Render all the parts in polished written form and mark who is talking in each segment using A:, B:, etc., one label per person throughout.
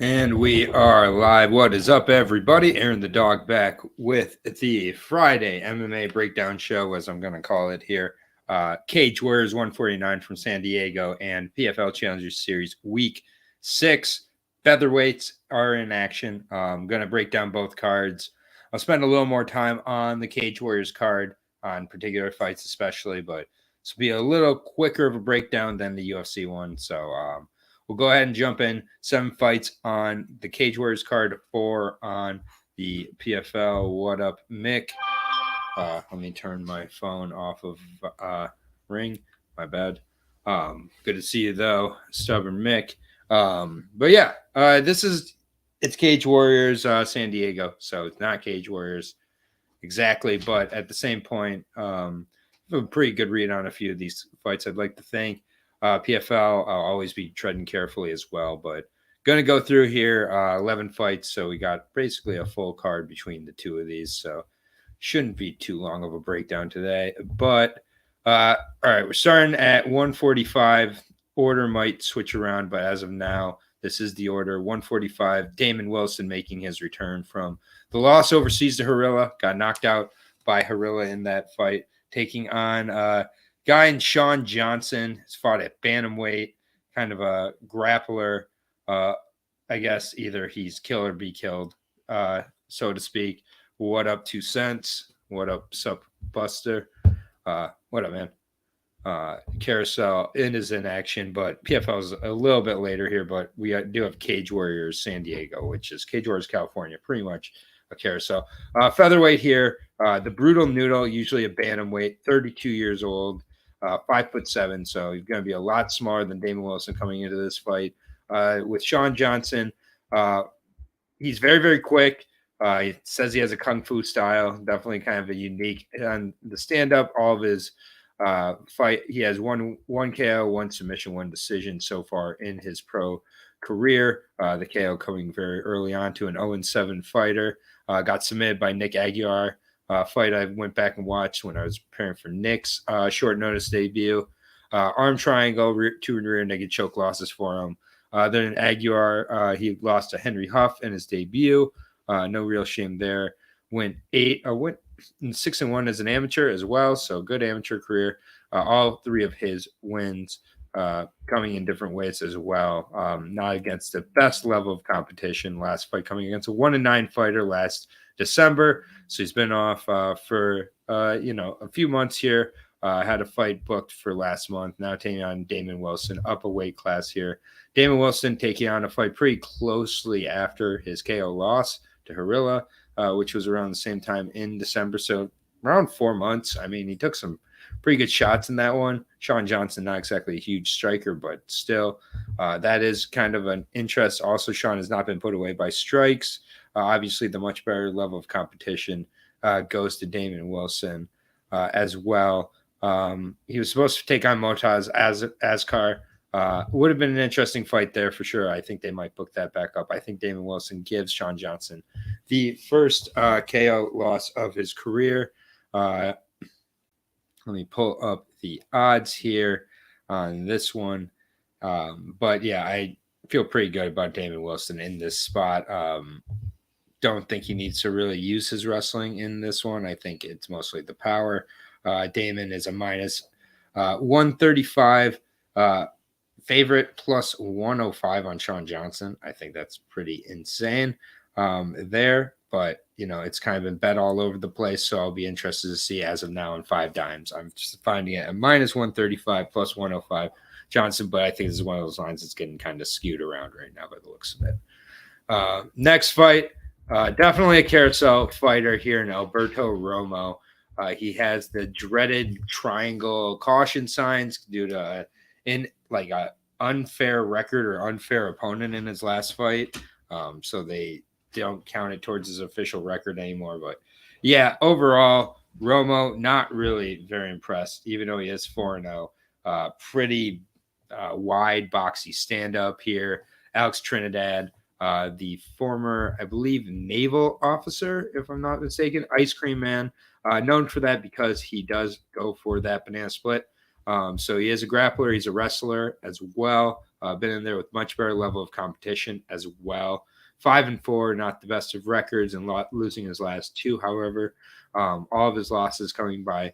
A: And we are live. What is up, everybody? Aaron the Dog back with the Friday MMA breakdown show, as I'm going to call it here. Cage Warriors 149 from San Diego and PFL Challenger Series Week 6. Featherweights are in action. I'm going to break down both cards. I'll spend a little more time on the Cage Warriors card, on particular fights especially, but this will be a little quicker of a breakdown than the UFC one. So, we'll go ahead and jump in. 7 fights on the Cage Warriors card, 4 on the PFL. What up, Mick? Let me turn my phone off of ring. My bad. Good to see you, though, stubborn Mick. But yeah, it's Cage Warriors San Diego, so it's not Cage Warriors exactly, but at the same point, a pretty good read on a few of these fights, I'd like to think. PFL, I'll always be treading carefully as well, but going to go through here 11 fights, so we got basically a full card between the two of these, so shouldn't be too long of a breakdown today. But all right, we're starting at 145. Order might switch around, but as of now, this is the order. 145, Damon Wilson making his return from the loss overseas to Harilla. Got knocked out by Harilla in that fight, taking on guy in Sean Johnson. Has fought at bantamweight, kind of a grappler. I guess either he's kill or be killed, so to speak. What up, 2 cents? What up, Sup Buster? What up, man? Carousel is in action, but PFL is a little bit later here, but we do have Cage Warriors San Diego, which is Cage Warriors California, pretty much a carousel. Featherweight here, the Brutal Noodle, usually a bantamweight, 32 years old, 5'7", so he's going to be a lot smaller than Damon Wilson coming into this fight. With Sean Johnson, he's very, very quick. He says he has a kung fu style, definitely kind of a unique. And the stand-up, all of his fight, he has one KO, 1 submission, 1 decision so far in his pro career. The KO coming very early on to an 0-7 fighter. Got submitted by Nick Aguiar. Fight I went back and watched when I was preparing for Nick's short notice debut. Arm triangle, 2 rear naked choke losses for him. Then Aguiar, he lost to Henry Huff in his debut. No real shame there. Went 6-1 as an amateur as well, so good amateur career. All 3 of his wins coming in different ways as well. Not against the best level of competition. Last fight coming against a 1-9 fighter last December, so he's been off for a few months here. Had a fight booked for last month. Now taking on Damon Wilson, up a weight class here. Damon Wilson taking on a fight pretty closely after his KO loss to Harilla, which was around the same time in December. So around 4 months. I mean, he took some pretty good shots in that one. Sean Johnson, not exactly a huge striker, but still, that is kind of an interest. Also, Sean has not been put away by strikes. Obviously, the much better level of competition goes to Damon Wilson as well. He was supposed to take on Motaz Askar. Would have been an interesting fight there for sure. I think they might book that back up. I think Damon Wilson gives Sean Johnson the first KO loss of his career. Let me pull up the odds here on this one. But yeah, I feel pretty good about Damon Wilson in this spot. Don't think he needs to really use his wrestling in this one. I think it's mostly the power. Damon is a minus 135 favorite, plus 105 on Sean Johnson. I think that's pretty insane there, but it's kind of been bet all over the place, so I'll be interested to see as of now in 5 dimes. I'm just finding it at minus 135 plus 105 Johnson, but I think this is one of those lines that's getting kind of skewed around right now by the looks of it. Next fight, definitely a carousel fighter here in Alberto Romo. He has the dreaded triangle caution signs due to an unfair record or unfair opponent in his last fight. So they don't count it towards his official record anymore. But yeah, overall, Romo not really very impressed, even though he is 4-0. Pretty wide, boxy stand-up here. Alex Trinidad, the former, I believe, naval officer, if I'm not mistaken, Ice Cream Man, known for that because he does go for that banana split. So he is a grappler. He's a wrestler as well. been in there with much better level of competition as well. 5-4, not the best of records, and losing his last 2. However, all of his losses coming by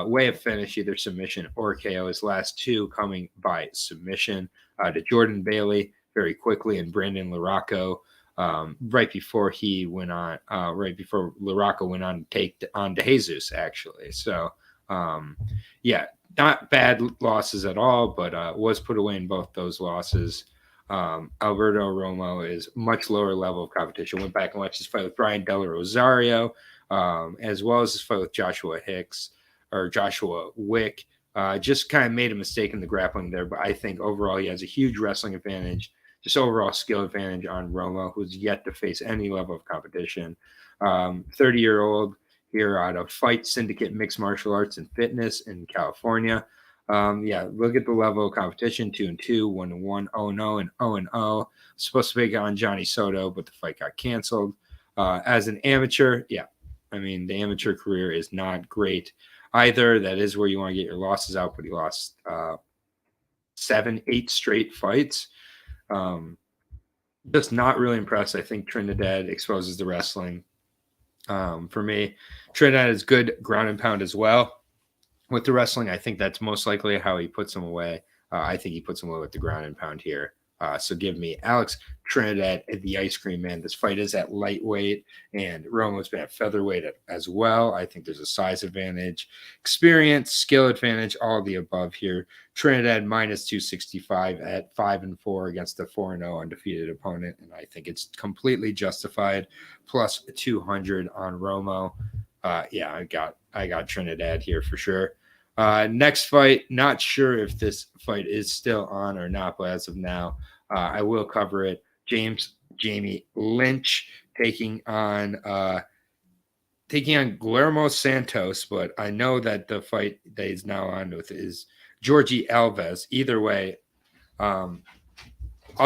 A: way of finish, either submission or KO. His last 2 coming by submission to Jordan Bailey very quickly and Brandon Larocco right before Larocco went on to take on DeJesus, actually. So, not bad losses at all, but was put away in both those losses. Alberto Romo is much lower level of competition. Went back and watched his fight with Brian Del Rosario, as well as his fight with Joshua Wick. Just kind of made a mistake in the grappling there, but I think overall he has a huge wrestling advantage, just overall skill advantage on Romo, who's yet to face any level of competition. 30-year-old here out of Fight Syndicate Mixed Martial Arts and Fitness in California. Look at the level of competition: 2-2, 1-1, 0-0, and 0-0. Supposed to take on Johnny Soto, but the fight got canceled. As an amateur, the amateur career is not great either. That is where you want to get your losses out, but he lost 7-8 straight fights. Just not really impressed. I think Trinidad exposes the wrestling. For me, Trinidad is good ground and pound as well. With the wrestling, I think that's most likely how he puts him away. I think he puts him away with the ground and pound here. So give me Alex Trinidad, the Ice Cream Man. This fight is at lightweight, and Romo's been at featherweight as well. I think there's a size advantage, experience, skill advantage, all of the above here. Trinidad minus 265 at 5-4 against a 4-0 undefeated opponent, and I think it's completely justified. Plus 200 on Romo. I got Trinidad here for sure. Next fight, not sure if this fight is still on or not, but as of now, I will cover it. Jamie Lynch taking on Guillermo Santos, but I know that the fight that he's now on with is Georgie Alves. Either way, I'll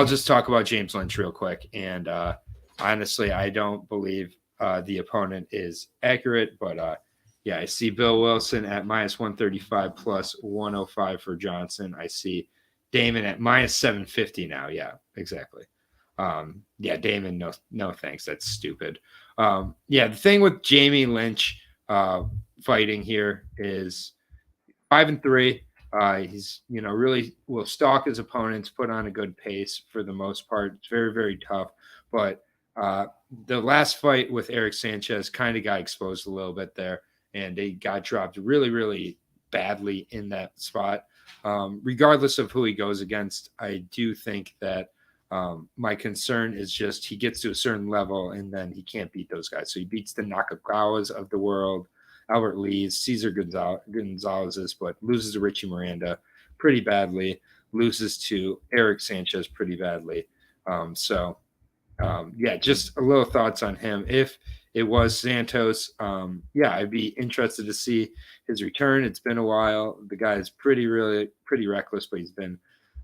A: just talk about James Lynch real quick. And honestly, I don't believe the opponent is accurate, but I see Bill Wilson at minus 135 plus 105 for Johnson. I see Damon at minus 750 now. Yeah, exactly. Damon, no thanks. That's stupid. The thing with Jamie Lynch fighting here is 5-3. He's really will stalk his opponents, put on a good pace for the most part. It's very, very tough. But the last fight with Eric Sanchez kind of got exposed a little bit there, and they got dropped really, really badly in that spot. Regardless of who he goes against, I do think that my concern is just he gets to a certain level and then he can't beat those guys. So he beats the Nakagawas of the world, Albert Lee's, Cesar Gonzalez's, but loses to Richie Miranda pretty badly, loses to Eric Sanchez pretty badly. Just a little thoughts on him. If it was Santos, I'd be interested to see his return. It's been a while. The guy is pretty reckless, but he's been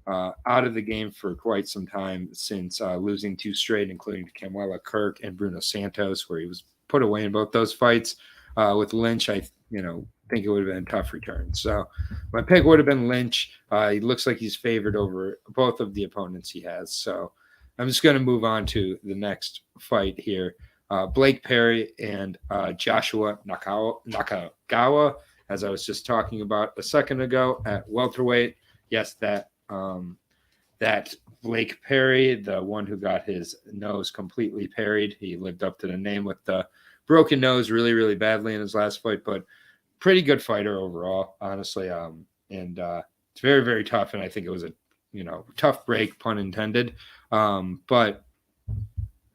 A: out of the game for quite some time since losing 2 straight, including to Campbell, Kirk, and Bruno Santos, where he was put away in both those fights. With Lynch, I think it would have been a tough return. So my pick would have been Lynch. He looks like he's favored over both of the opponents he has. So I'm just going to move on to the next fight here. Blake Perry and Joshua Nakagawa, as I was just talking about a second ago at welterweight. Yes, that Blake Perry, the one who got his nose completely parried. He lived up to the name with the broken nose really, really badly in his last fight, but pretty good fighter overall, honestly. It's very, very tough, and I think it was a tough break, pun intended. But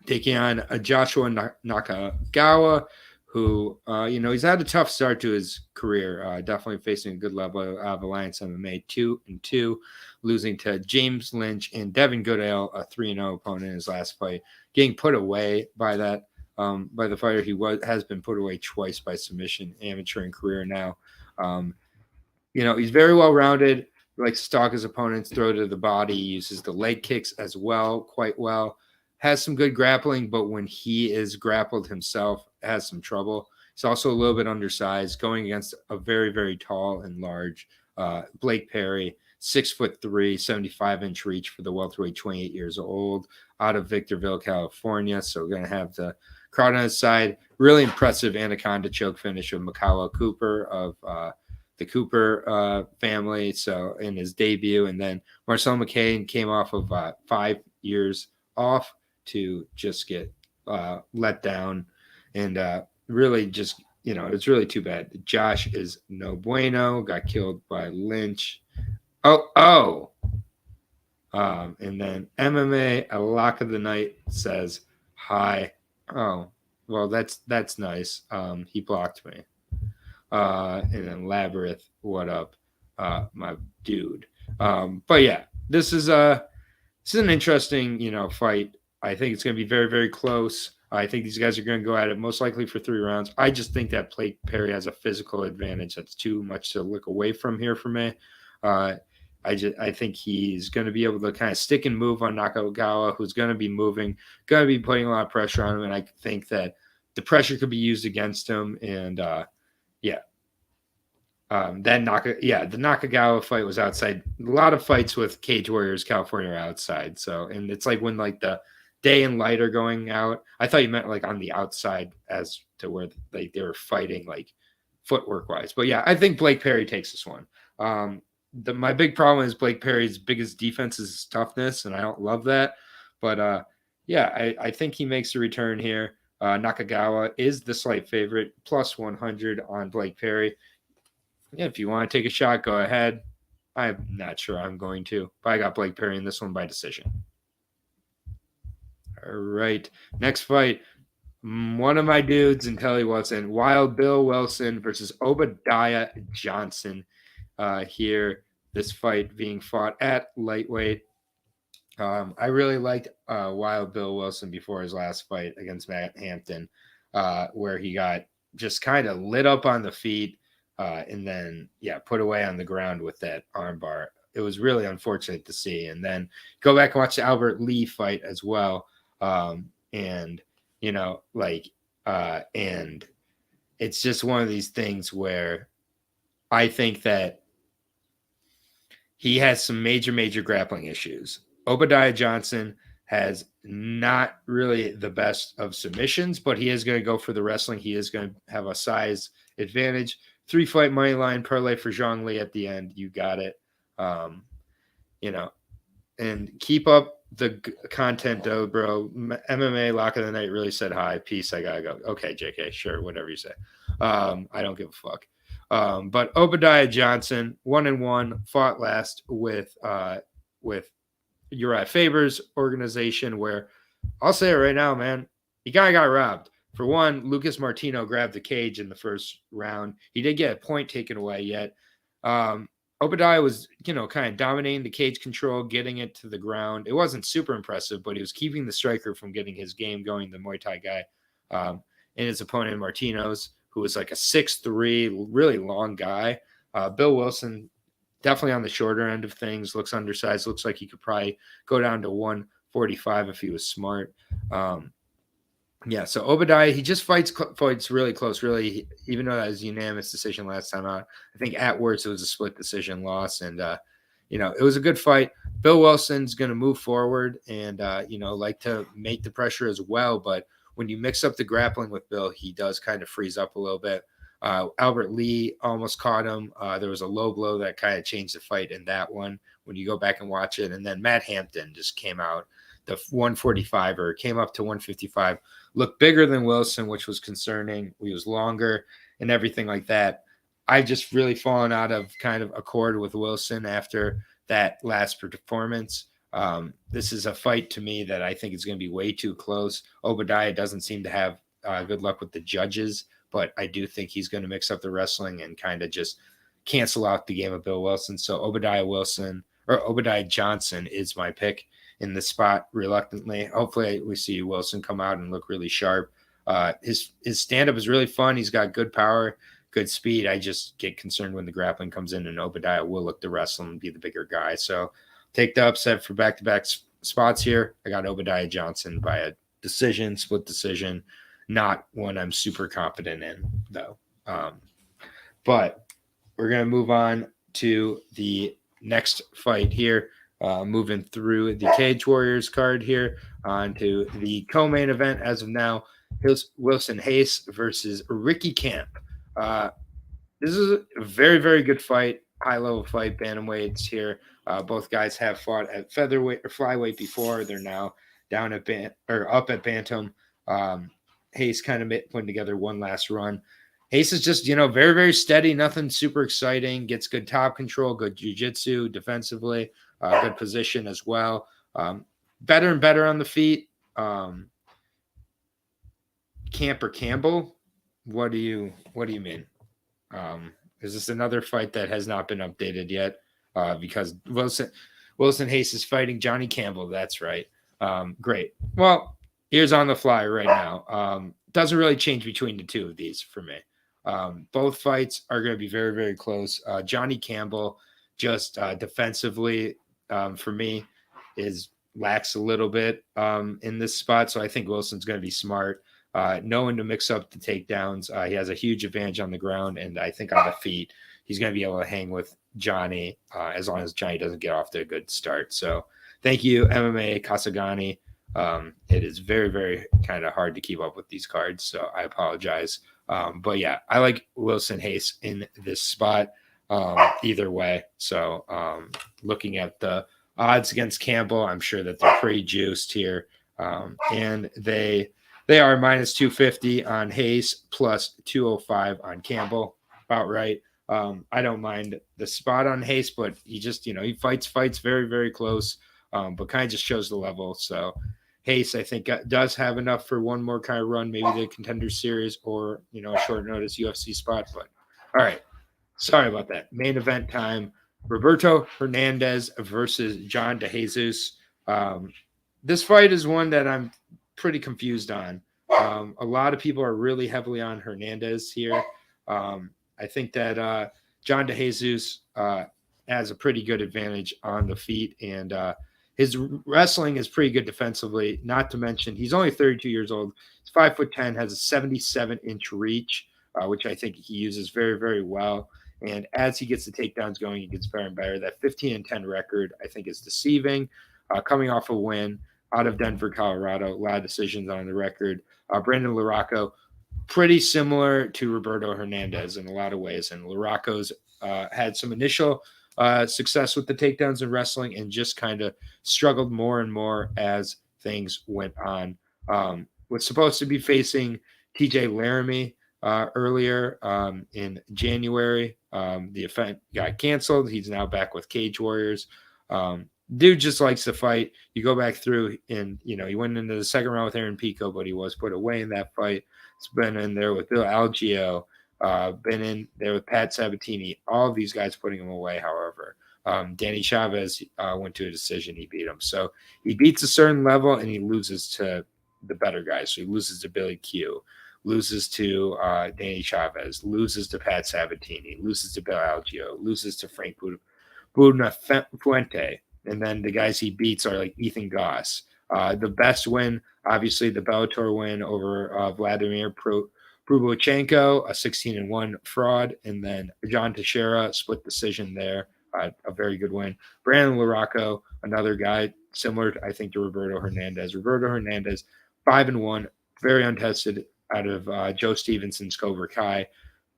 A: taking on Joshua Nakagawa, who, he's had a tough start to his career, definitely facing a good level of Alliance MMA, 2-2, losing to James Lynch and Devin Goodale, a 3-0 opponent in his last fight, getting put away by that, by the fighter has been put away twice by submission, amateur and career now. He's very well-rounded, likes to stalk his opponents, throw to the body, uses the leg kicks as well, quite well. Has some good grappling, but when he is grappled himself, has some trouble. He's also a little bit undersized, going against a very, very tall and large Blake Perry. 6'3", 75-inch reach for the welterweight, 28 years old, out of Victorville, California. So we're going to have the crowd on his side. Really impressive anaconda choke finish of Makawa Cooper of the Cooper family. So in his debut, and then Marcel McCain came off of 5 years off to just get let down, and really just, it's really too bad. Josh is no bueno, got killed by Lynch. And then MMA, a lock of the night says hi. Oh, well, that's nice. He blocked me. And then Labyrinth, what up, my dude? But yeah, this is an interesting, fight. I think it's going to be very, very close. I think these guys are going to go at it most likely for 3 rounds. I just think that Blake Perry has a physical advantage that's too much to look away from here for me. I think he's going to be able to kind of stick and move on Nakagawa, who's going to be moving, going to be putting a lot of pressure on him, and I think that the pressure could be used against him. And the Nakagawa fight was outside. A lot of fights with Cage Warriors California are outside. So, and it's like when like the day and light are going out. I thought you meant like on the outside as to where they were fighting like footwork wise. But yeah, I think Blake Perry takes this one. My big problem is Blake Perry's biggest defense is his toughness, and I don't love that. But I think he makes a return here. Nakagawa is the slight favorite, plus 100 on Blake Perry. Yeah, if you want to take a shot, go ahead. I'm not sure I'm going to, but I got Blake Perry in this one by decision. All right, next fight. One of my dudes in Telly Wilson, Wild Bill Wilson versus Obadiah Johnson. Here, this fight being fought at lightweight. I really liked Wild Bill Wilson before his last fight against Matt Hampton, where he got just kind of lit up on the feet and then, put away on the ground with that armbar. It was really unfortunate to see. And then go back and watch the Albert Lee fight as well. And it's just one of these things where I think that he has some major, major grappling issues. Obadiah Johnson has not really the best of submissions, but he is going to go for the wrestling. He is going to have a size advantage. 3-fight money line parlay for Zhang Li at the end. You got it. And keep up the content, though, bro. MMA Lock of the Night really said hi. Peace. I gotta go. Okay, JK. Sure. Whatever you say. I don't give a fuck. But Obadiah Johnson, 1-1, fought last with Uriah Faber's organization, where I'll say it right now, man, he kind of got robbed. For one, Lucas Martino grabbed the cage in the first round. He did get a point taken away yet. Obadiah was, kind of dominating the cage control, getting it to the ground. It wasn't super impressive, but he was keeping the striker from getting his game going, the Muay Thai guy. And his opponent, Martino's, who was like a 6'3", really long guy. Bill Wilson, definitely on the shorter end of things, looks undersized, looks like he could probably go down to 145 if he was smart. So Obadiah, he just fights really close, really, even though that was a unanimous decision last time out. I think at worst it was a split decision loss, and, it was a good fight. Bill Wilson's going to move forward and, like to make the pressure as well, but when you mix up the grappling with Bill, he does kind of freeze up a little bit. Albert Lee almost caught him. There was a low blow that kind of changed the fight in that one when you go back and watch it. And then Matt Hampton just came out, the 145er, came up to 155, looked bigger than Wilson, which was concerning. He was longer and everything like that. I just really fallen out of kind of accord with Wilson after that last performance. This is a fight to me that I think is going to be way too close. Obadiah doesn't seem to have good luck with the judges, but I do think he's going to mix up the wrestling and kind of just cancel out the game of Bill Wilson. So Obadiah Johnson is my pick in this spot reluctantly. Hopefully we see Wilson come out and look really sharp. His stand-up is really fun. He's got good power, good speed. I just get concerned when the grappling comes in, and Obadiah will look to wrestle and be the bigger guy. So take the upset for back-to-back spots here. I got Obadiah Johnson by a decision, split decision. Not one I'm super confident in, though. But we're going to move on to the next fight here, moving through the Cage Warriors card here onto the co-main event as of now. Wilson Hayes versus Ricky Camp. This is a very, very good fight, high-level fight, bantamweights here. Both guys have fought at featherweight or flyweight before. They're now down at up at bantam. Hayes kind of putting together one last run. Hayes is just, very, very steady, nothing super exciting, gets good top control, good jiu-jitsu defensively, good position as well. Better and better on the feet. Camp or Campbell? What do you mean? Is this another fight that has not been updated yet? Because Wilson Hayes is fighting Johnny Campbell. That's right. Great. Well, here's on the fly right now. Doesn't really change between the two of these for me. Both fights are going to be very, very close. Johnny Campbell just defensively for me lacks a little bit in this spot. So I think Wilson's going to be smart. Knowing to mix up the takedowns. He has a huge advantage on the ground, and I think on the feet, he's going to be able to hang with Johnny as long as Johnny doesn't get off to a good start. So thank you, MMA Kasagani. It is very, very kind of hard to keep up with these cards, so I apologize. But yeah, I like Wilson Hayes in this spot either way. So looking at the odds against Campbell, I'm sure that they're pretty juiced here. And they are minus 250 on Hayes, plus 205 on Campbell. About right. I don't mind the spot on Hayes, but he just, he fights very, very close, but kind of just shows the level. So Hayes, I think, does have enough for one more kind of run, maybe the Contender Series or, a short notice UFC spot. But all right. Sorry about that. Main event time. Roberto Hernandez versus John DeJesus. This fight is one that I'm pretty confused on. A lot of people are really heavily on Hernandez here. I think that John DeJesus has a pretty good advantage on the feet, and his wrestling is pretty good defensively. Not to mention, he's only 32 years old. He's 5'10", has a 77-inch reach, which I think he uses very, very well. And as he gets the takedowns going, he gets better and better. That 15-10 record, I think, is deceiving. Coming off a win out of Denver, Colorado, a lot of decisions on the record. Brandon Larocco, pretty similar to Roberto Hernandez in a lot of ways. And Larocco's had some initial success with the takedowns in wrestling and just kind of struggled more and more as things went on. Was supposed to be facing TJ Laramie earlier in January. The event got canceled. He's now back with Cage Warriors. Dude just likes to fight. You go back through and, he went into the second round with Aaron Pico, but he was put away in that fight. It's been in there with Bill Algeo, been in there with Pat Sabatini. All of these guys putting him away, however. Danny Chavez went to a decision. He beat him. So he beats a certain level and he loses to the better guys. So he loses to Billy Q, loses to Danny Chavez, loses to Pat Sabatini, loses to Bill Algeo, loses to Frank Buenafuente. And then the guys he beats are like Ethan Goss. The best win, obviously, the Bellator win over Vladimir Prubochenko, a 16-1 fraud. And then John Teixeira, split decision there, a very good win. Brandon Larocco, another guy similar, I think, to Roberto Hernandez. Roberto Hernandez, 5-1, very untested out of Joe Stevenson's Cobra Kai.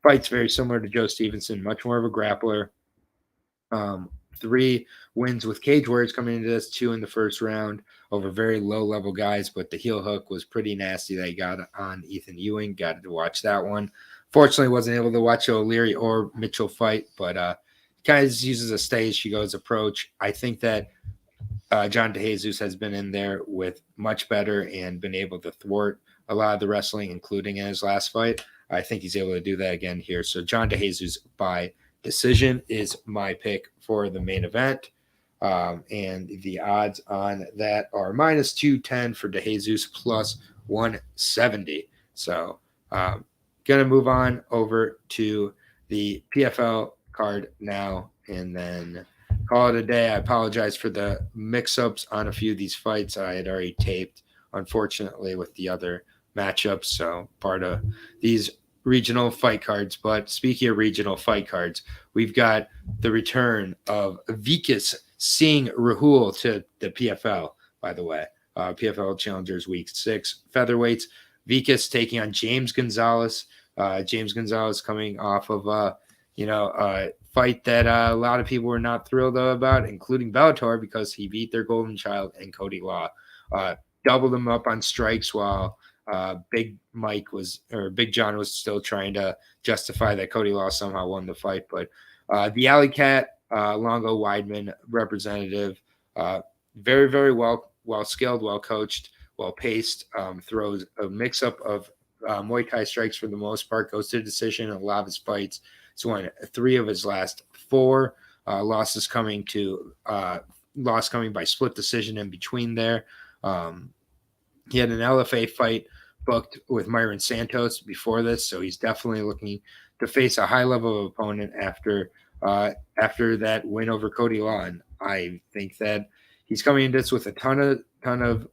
A: Fights very similar to Joe Stevenson, much more of a grappler. 3 wins with Cage Warriors coming into this, 2 in the first round over very low-level guys, but the heel hook was pretty nasty that he got on Ethan Ewing. Got to watch that one. Fortunately, wasn't able to watch O'Leary or Mitchell fight, but kind of uses a stay as she goes approach. I think that John DeJesus has been in there with much better and been able to thwart a lot of the wrestling, including in his last fight. I think he's able to do that again here. So John DeJesus by decision is my pick for the main event. And the odds on that are minus 210 for DeJesus, plus 170. So going to move on over to the PFL card now and then call it a day. I apologize for the mix-ups on a few of these fights I had already taped, unfortunately, with the other matchups. So part of these regional fight cards. But speaking of regional fight cards, we've got the return of Vikas Singh Rahul to the PFL, by the way. PFL Challengers Week 6 featherweights. Vikas taking on James Gonzalez. James Gonzalez coming off of a fight that a lot of people were not thrilled about, including Bellator, because he beat their golden child and Cody Law. Doubled him up on strikes while Big John was still trying to justify that Cody Law somehow won the fight. But the Alley Cat, Longo Weidman representative, very, very well skilled, well coached, well paced, throws a mix up of Muay Thai strikes for the most part, goes to decision in a lot of his fights. He's won 3 of his last 4. Losses coming by split decision in between there. He had an LFA fight booked with Myron Santos before this, so he's definitely looking to face a high level of opponent after that win over Cody Law. And I think that he's coming into this with a ton of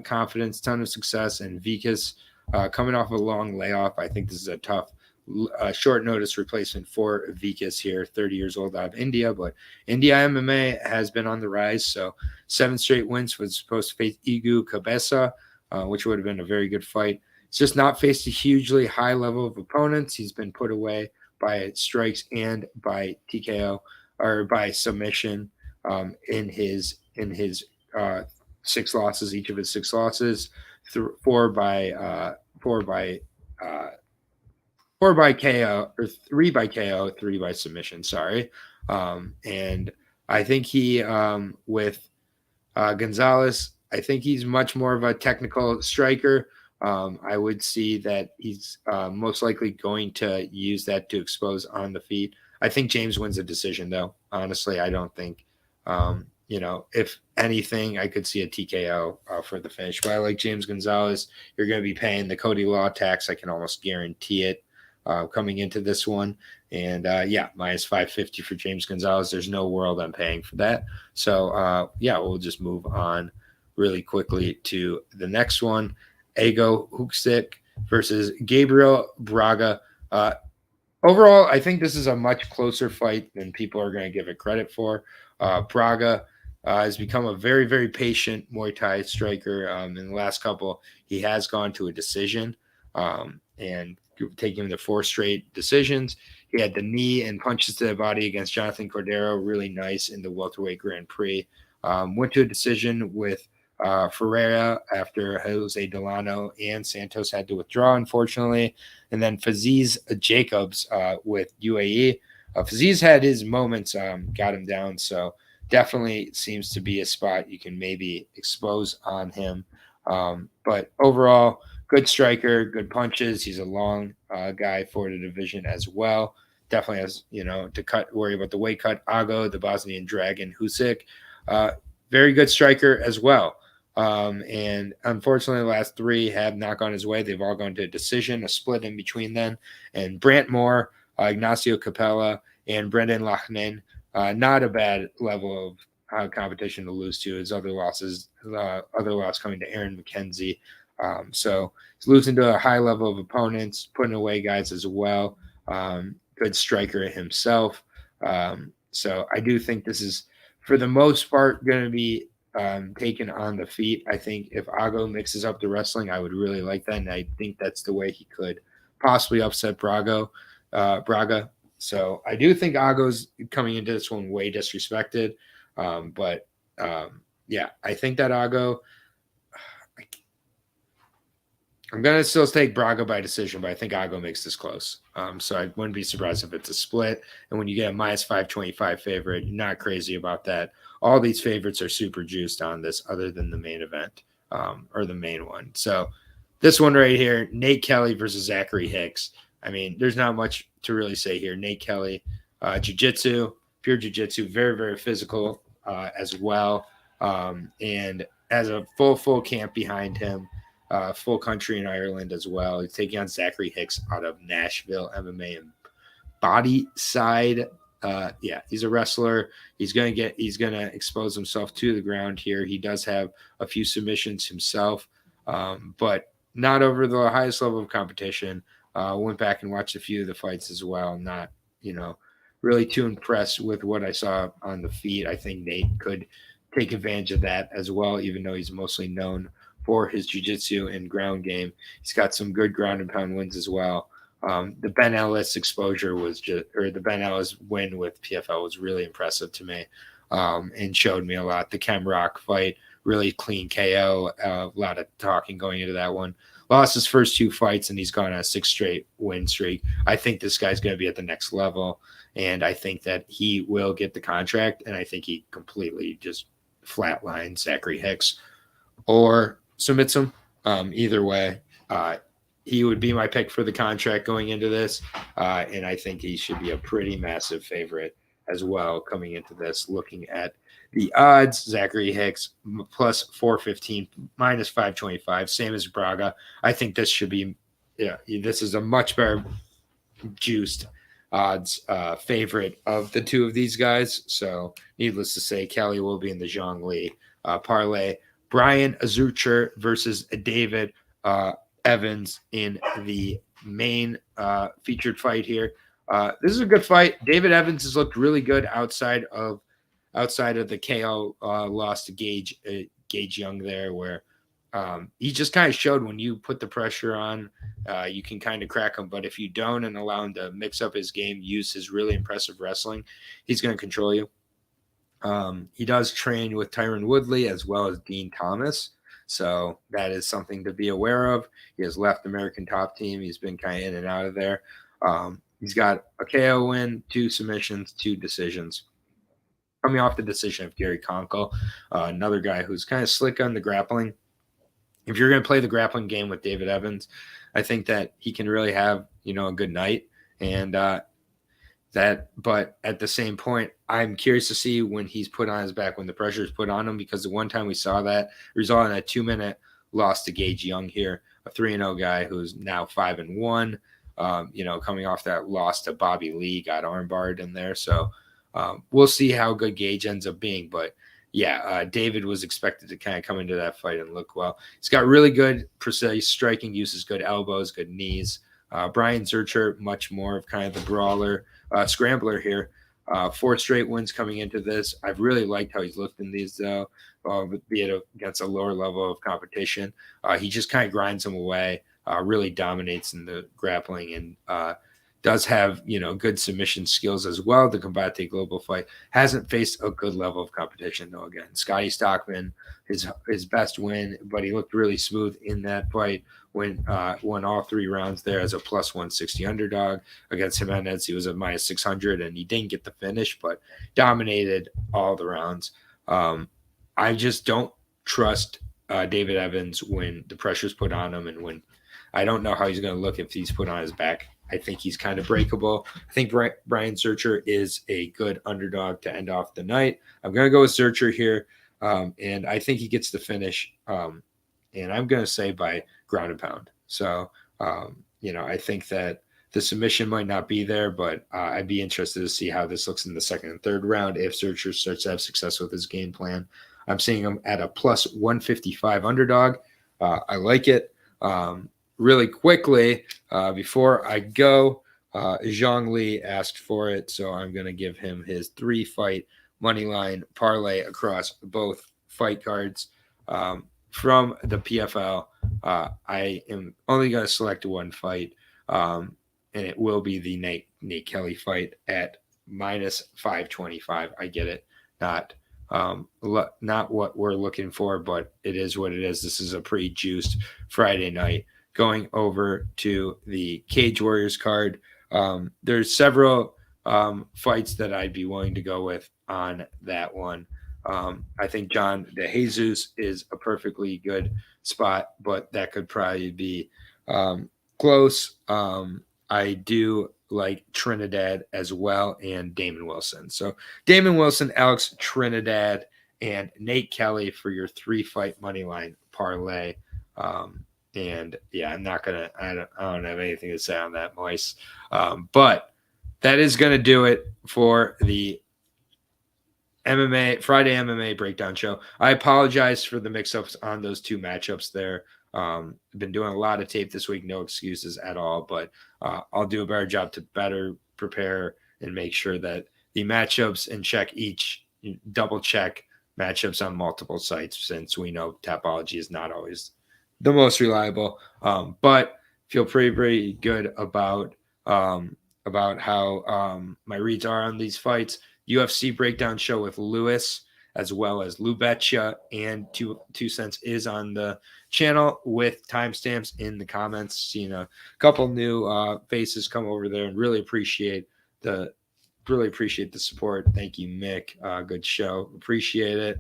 A: confidence, ton of success, and Vikas coming off a long layoff. I think this is a tough, short notice replacement for Vikas here, 30 years old out of India, but India MMA has been on the rise. So 7 straight wins. Was supposed to face Igu Cabeza, which would have been a very good fight. He's just not faced a hugely high level of opponents. He's been put away by strikes and by TKO or by submission in his 6 losses. Each of his 6 losses, 4 by KO, or 3 by KO, 3 by submission. Sorry. And I think he, with Gonzalez, I think he's much more of a technical striker. I would see that he's most likely going to use that to expose on the feet. I think James wins a decision, though. Honestly, I don't think, if anything, I could see a TKO for the finish. But I like James Gonzalez. You're going to be paying the Cody Law tax. I can almost guarantee it coming into this one. And minus 550 for James Gonzalez. There's no world I'm paying for that. So, we'll just move on really quickly to the next one. Ego Hookstick versus Gabriel Braga. Overall, I think this is a much closer fight than people are going to give it credit for. Braga has become a very, very patient Muay Thai striker. In the last couple, he has gone to a decision and taking him to 4 straight decisions. He had the knee and punches to the body against Jonathan Cordero, really nice in the welterweight Grand Prix. Went to a decision with Ferreira after Jose Delano and Santos had to withdraw, unfortunately. And then Faziz Jacobs with UAE. Faziz had his moments, got him down. So definitely seems to be a spot you can maybe expose on him. But overall, good striker, good punches. He's a long guy for the division as well. Definitely has, to worry about the weight cut. Ago, the Bosnian Dragon, Husic. Very good striker as well. And unfortunately, the last 3 have not gone his way. They've all gone to a decision, a split in between them. And Brant Moore, Ignacio Capella, and Brendan Lachman, not a bad level of competition to lose to. His other loss coming to Aaron McKenzie. So he's losing to a high level of opponents, putting away guys as well. Good striker himself. So I do think this is, for the most part, going to be taken on the feet. I think if Ago mixes up the wrestling, I would really like that, and I think that's the way he could possibly upset Braga. So I do think Ago's coming into this one way disrespected, but I think that Ago. I'm going to still take Braga by decision, but I think Ago makes this close. So I wouldn't be surprised if it's a split. And when you get a minus 525 favorite, you're not crazy about that. All these favorites are super juiced on this other than the main event or the main one. So this one right here, Nate Kelly versus Zachary Hicks. I mean, there's not much to really say here. Nate Kelly, jiu-jitsu, pure jiu-jitsu, very, very physical as well. And has a full camp behind him. Full country in Ireland as well. He's taking on Zachary Hicks out of Nashville MMA and body side. He's a wrestler. He's gonna expose himself to the ground here. He does have a few submissions himself, but not over the highest level of competition. Went back and watched a few of the fights as well. Not, really too impressed with what I saw on the feet. I think Nate could take advantage of that as well, even though he's mostly known for his jiu-jitsu and ground game. He's got some good ground and pound wins as well. The Ben Ellis exposure the Ben Ellis win with PFL was really impressive to me, and showed me a lot. The Chem Rock fight, really clean KO, a lot of talking going into that one. Lost his first 2 fights, and he's gone on a 6 straight win streak. I think this guy's going to be at the next level, and I think that he will get the contract, and I think he completely just flatlines Zachary Hicks or submits him. Either way, he would be my pick for the contract going into this, and I think he should be a pretty massive favorite as well coming into this. Looking at the odds, Zachary Hicks plus 415, minus 525, same as Braga. I think this should be, this is a much better juiced odds favorite of the 2 of these guys. So needless to say, Kelly will be in the Zhang Li parlay. Brian Zurcher versus David Evans in the main featured fight here. This is a good fight. David Evans has looked really good outside of the KO loss to Gage Young there, where he just kind of showed when you put the pressure on, you can kind of crack him. But if you don't and allow him to mix up his game, use his really impressive wrestling, he's going to control you. He does train with Tyron Woodley as well as Dean Thomas. So that is something to be aware of. He has left American Top Team. He's been kind of in and out of there. He's got a KO win, 2 submissions, 2 decisions. Coming off the decision of Gary Conkle, another guy who's kind of slick on the grappling. If you're going to play the grappling game with David Evans, I think that he can really have, a good night. And but at the same point, I'm curious to see when he's put on his back, when the pressure is put on him, because the one time we saw that result in a 2-minute loss to Gage Young here, a 3-0 guy who's now 5-1, coming off that loss to Bobby Lee, got armbarred in there. So we'll see how good Gage ends up being. But yeah, David was expected to kind of come into that fight and look well. He's got really good precise striking, uses good elbows, good knees. Brian Zurcher, much more of kind of the brawler, scrambler here. 4 straight wins coming into this. I've really liked how he's looked in these, though, be it against a lower level of competition. He just kind of grinds them away, really dominates in the grappling, and does have, good submission skills as well. The Combate Global fight hasn't faced a good level of competition, though. Again, Scotty Stockman, his best win, but he looked really smooth in that fight. Won all 3 rounds there as a plus 160 underdog. Against Hernandez, he was a minus 600, and he didn't get the finish, but dominated all the rounds. I just don't trust David Evans when the pressure's put on him, and when I don't know how he's going to look if he's put on his back. I think he's kind of breakable. I think Brian Zurcher is a good underdog to end off the night. I'm going to go with Zurcher here, and I think he gets the finish, and I'm going to say by ground and pound. So, I think that the submission might not be there, but I'd be interested to see how this looks in the second and third round if Zurcher starts to have success with his game plan. I'm seeing him at a plus 155 underdog. I like it. Really quickly, before I go, Zhang Li asked for it, so I'm going to give him his 3-fight money line parlay across both fight cards from the PFL. I am only going to select 1 fight, and it will be the Nate Kelly fight at minus 525. I get it. Not what we're looking for, but it is what it is. This is a pretty juiced Friday night. Going over to the Cage Warriors card, there's several fights that I'd be willing to go with on that one. I think John DeJesus is a perfectly good spot, but that could probably be close. I do like Trinidad as well, and Damon Wilson. So Damon Wilson, Alex Trinidad, and Nate Kelly for your 3-fight money line parlay. And yeah, I don't have anything to say on that, Moise. But that is going to do it for the Friday MMA breakdown show. I apologize for the mix-ups on those 2 matchups there. Been doing a lot of tape this week, no excuses at all, but I'll do a better job to better prepare and make sure that the matchups and double check matchups on multiple sites, since we know Tapology is not always the most reliable. But feel pretty good about how my reads are on these fights. UFC breakdown show with Lewis, as well as Lubetcha and two cents is on the channel with timestamps in the comments. Seeing a couple new faces come over there, and really appreciate the support. Thank you, Mick. Good show. Appreciate it.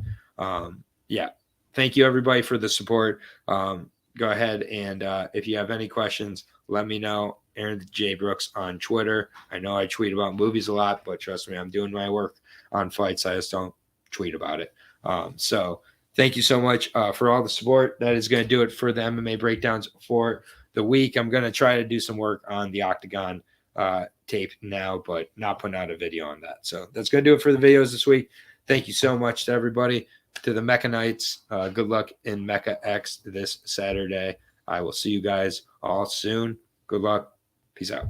A: Yeah. Thank you, everybody, for the support. Go ahead and if you have any questions, let me know. Aaron J. Brooks on Twitter. I know I tweet about movies a lot, but trust me, I'm doing my work on fights. I just don't tweet about it. So thank you so much for all the support. That is going to do it for the MMA breakdowns for the week. I'm going to try to do some work on the Octagon tape now, but not putting out a video on that. So that's going to do it for the videos this week. Thank you so much to everybody. To the Mecca Knights, good luck in Mecca X this Saturday. I will see you guys all soon. Good luck. Peace out.